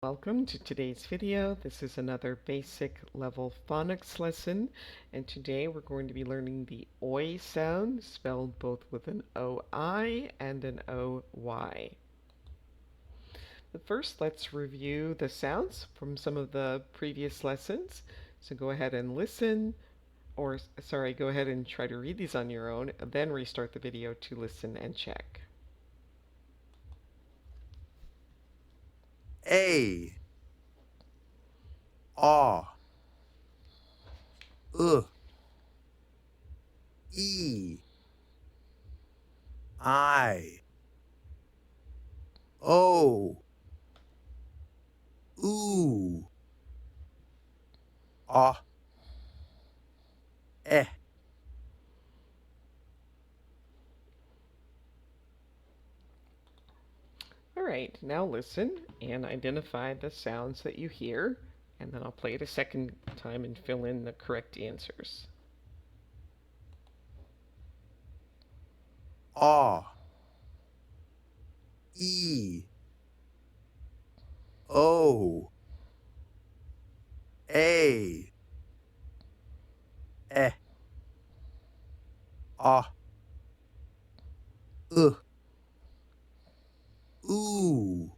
Welcome to today's video. This is another basic level phonics lesson, and today we're going to be learning the OI sound, spelled both with an OI and an OY. But first, let's review the sounds from some of the previous lessons. So go ahead and listen, or sorry, go ahead and try to read these on your own, then restart the video to listen and check. A, aw, e, I, o, ooh, ah, eh. All right, now listen and identify the sounds that you hear, and then I'll play it a second time and fill in the correct answers. Aw, e, o, a, eh, ah, ooh,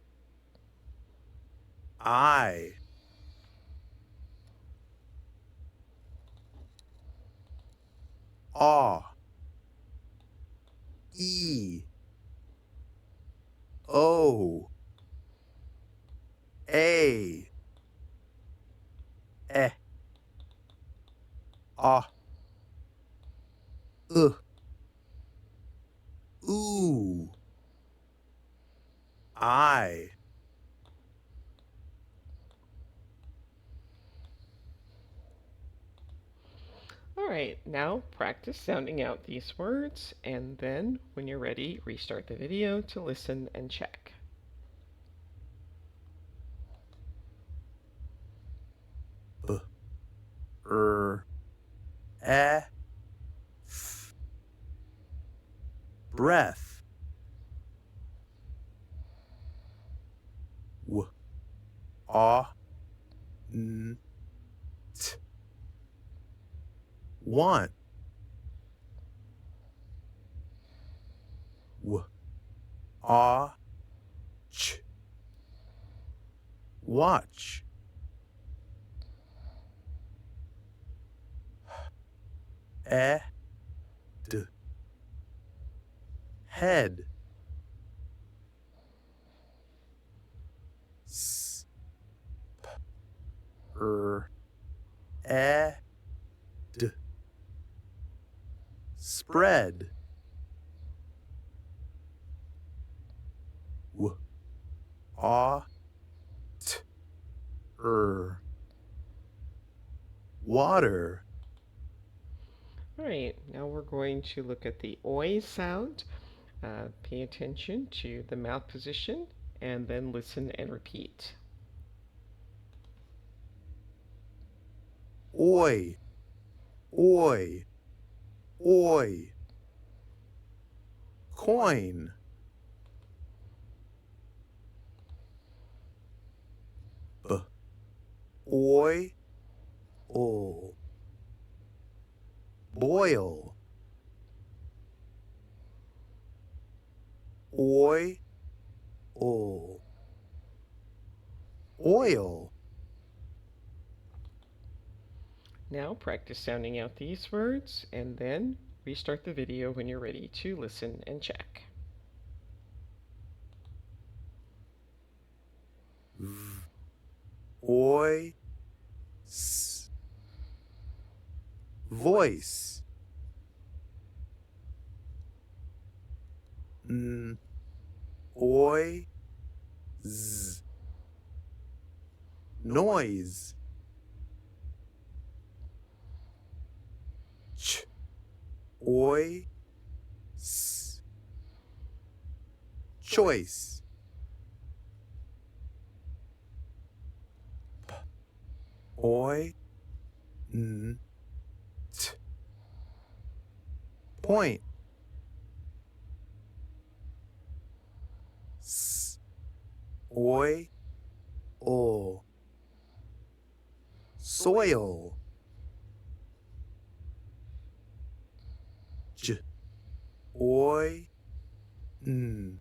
I, aw, e, o, a, eh, ah, ooh, I. All right, now practice sounding out these words, and then when you're ready, restart the video to listen and check. B, er, eh, breath, w, ah, n, t, want, w, ah, ch, watch, eh, d, head, s, p, eh, d, spread, w, ah, t, water, All right, now we're going to look at the OI sound. Pay attention to the mouth position, and then listen and repeat. oi, oi, oi, coin, b, oi, ol, boil, oi, ol, oil, Now practice sounding out these words, and then restart the video when you're ready to listen and check. v, oi, s, voice, n, oi, z, noise, ch, oi, s, choice, p, oi, n, t, point, s, oi, O. Soil. J. Oi. N.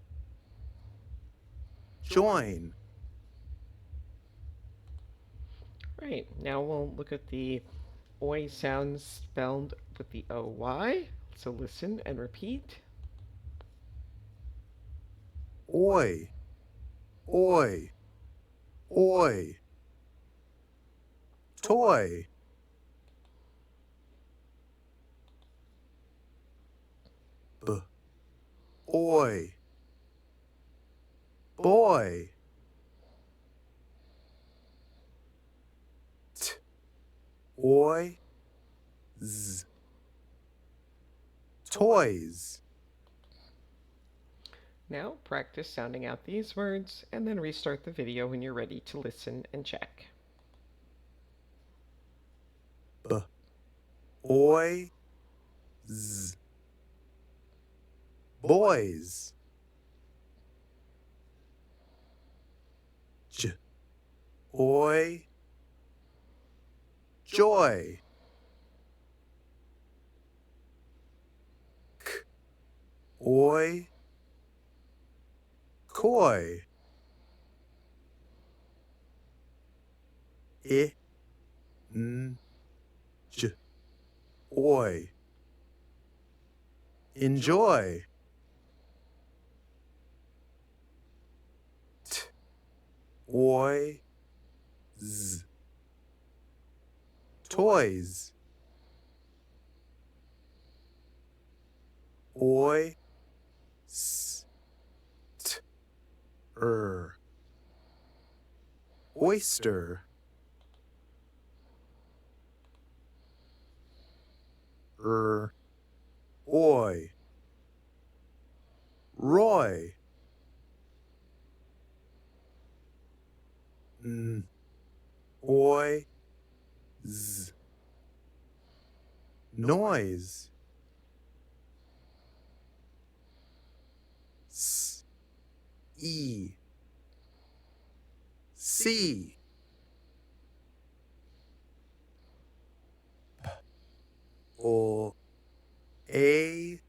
Join. Right, now we'll look at the oi sounds spelled with the OY. So listen and repeat. Oi. Oi. Oi. Toy. B. Oi. Boy. T. Oi. Z. Toys. Now practice sounding out these words and then restart the video when you're ready to listen and check. B. Oi. Z. Boys. J. Oi. Joy. K. Oi. Koi. I. N. J. Oi. Enjoy. T. Oi. Z. Toys. Oi. S. T. Oyster. Oi. Roy. N. Oi. Z. Noise. S. E. C. O. A.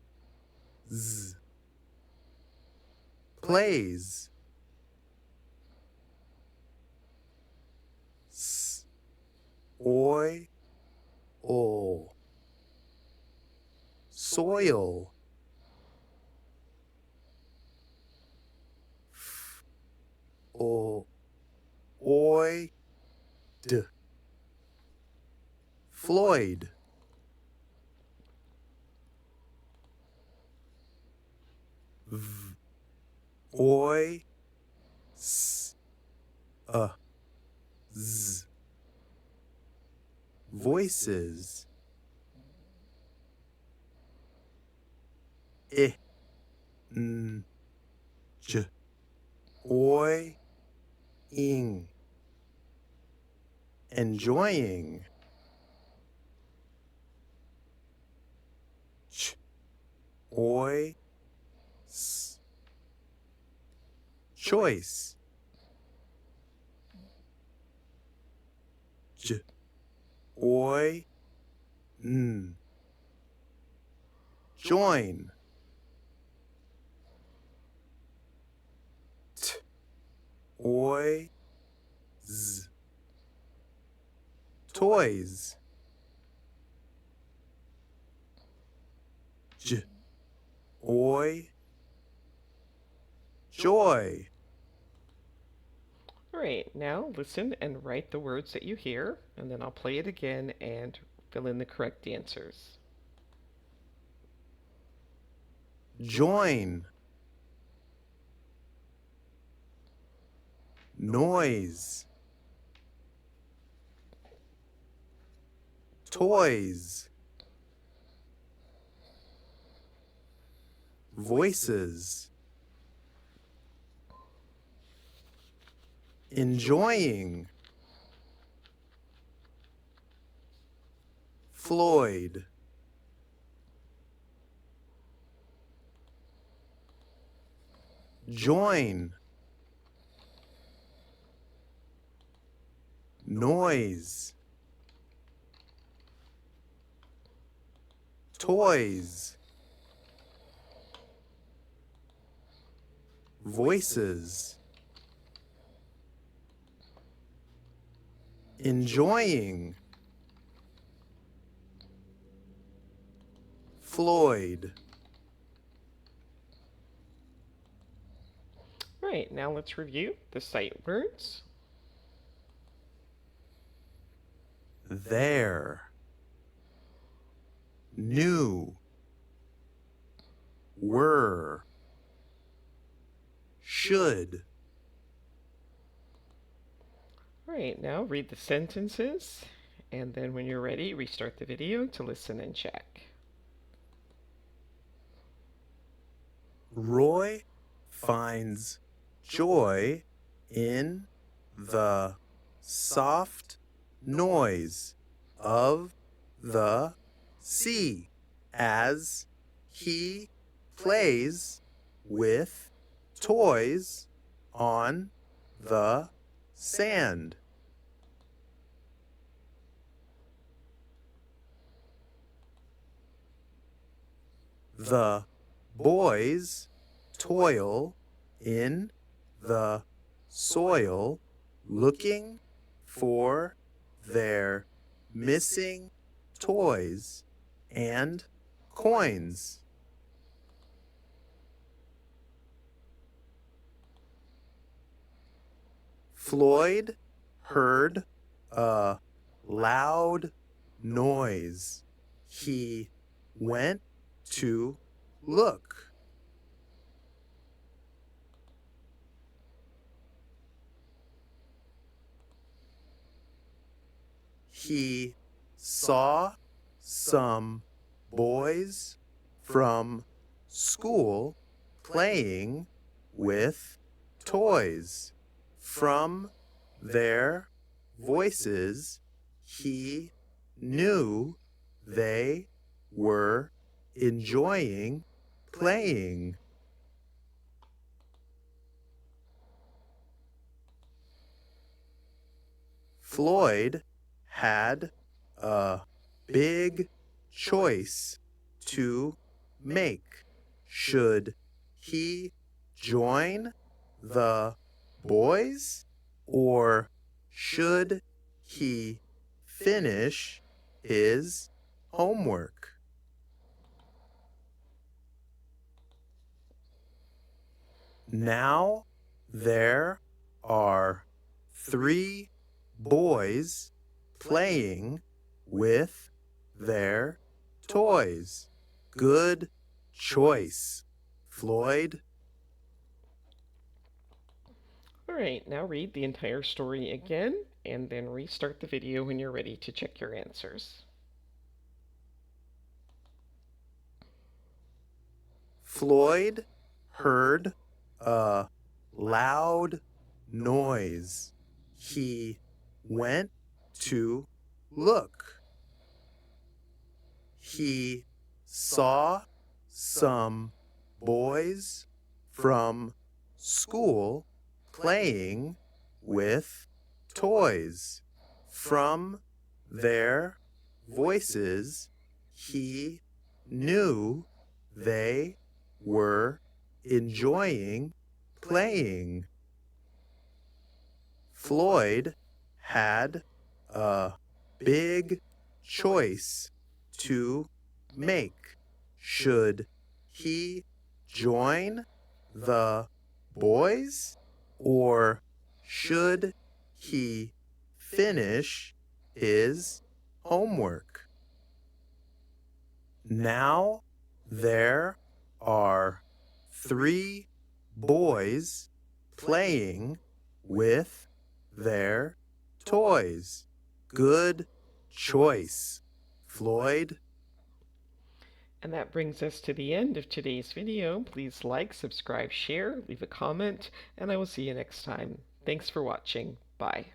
Z. Plays. S. Oi. O. Soil. F. O. Oi. D. Floyd. V. Oi. S. Z. Voices. I. N. J. Oi. Ing. Enjoying. Ch. Oi. S. Choice. J. Oi. N. Join. T. Oi. Z. Toys. J. Oi. Joy. All right, now listen and write the words that you hear, and then I'll play it again and fill in the correct answers. Join. Noise. Toys. Voices. Enjoying. Floyd. Join. noise, toys, voices, enjoying, Floyd, Right, now let's review the sight words. there, new, were, should, Right, now read the sentences, and then when you're ready, restart the video to listen and check. Roy finds joy in the soft noise of the sea as he plays with toys on the sand. The boys toil in the soil looking for their missing toys and coins. Floyd heard a loud noise. He went to look. He saw some boys from school playing with toys. From their voices, he knew they were enjoying playing. Floyd had a big choice to make. Should he join the boys or should he finish his homework? Now there are 3 boys playing with their toys. Good choice, Floyd. Alright, now read the entire story again, and then restart the video when you're ready to check your answers. Floyd heard a loud noise. He went to look. He saw some boys from school playing with toys. From their voices, he knew they were enjoying playing. Floyd had a big choice to make. Should he join the boys or should he finish his homework? Now there are 3 boys playing with their toys. Good choice, Floyd. And that brings us to the end of today's video. Please like, subscribe, share, leave a comment, and I will see you next time. Thanks for watching. Bye.